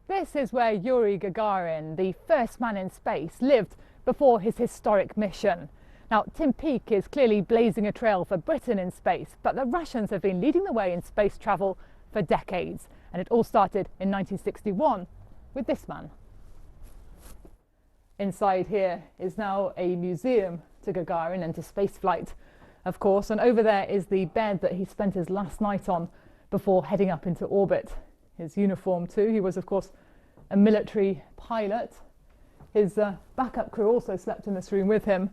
This is where Yuri Gagarin, the first man in space, lived before his historic mission. Now, Tim Peake is clearly blazing a trail for Britain in space, but the Russians have been leading the way in space travel for decades. And it all started in 1961 with this man. Inside here is now a museum to Gagarin and to spaceflight, of course, and over there is the bed that he spent his last night on before heading up into orbit. His uniform too. He was, of course, a military pilot. His backup crew also slept in this room with him.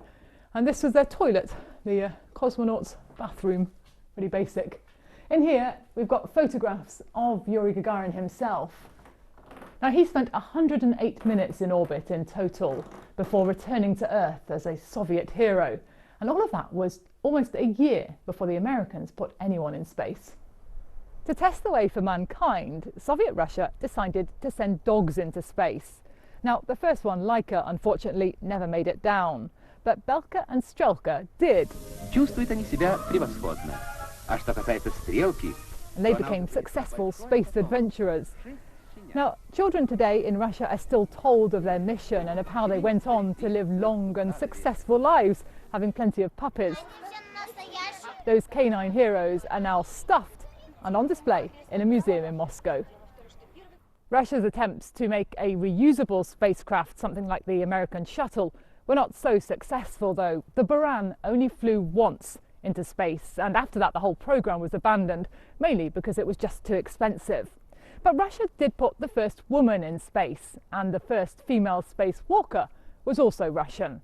And this was their toilet, the cosmonaut's bathroom, pretty basic. In here, we've got photographs of Yuri Gagarin himself. Now, he spent 108 minutes in orbit in total before returning to Earth as a Soviet hero. And all of that was almost a year before the Americans put anyone in space. To test the way for mankind, Soviet Russia decided to send dogs into space. Now, the first one, Laika, unfortunately never made it down. But Belka and Strelka did. And they became successful space adventurers. Now, children today in Russia are still told of their mission and of how they went on to live long and successful lives, having plenty of puppies. Those canine heroes are now stuffed and on display in a museum in Moscow. Russia's attempts to make a reusable spacecraft, something like the American shuttle, were not so successful though. The Buran only flew once into space, and after that the whole program was abandoned, mainly because it was just too expensive. But Russia did put the first woman in space, and the first female spacewalker was also Russian.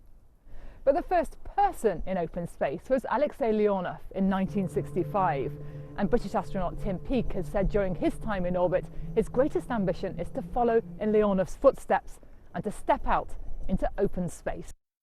But the first person in open space was Alexei Leonov in 1965. And British astronaut Tim Peake has said during his time in orbit, his greatest ambition is to follow in Leonov's footsteps and to step out into open space.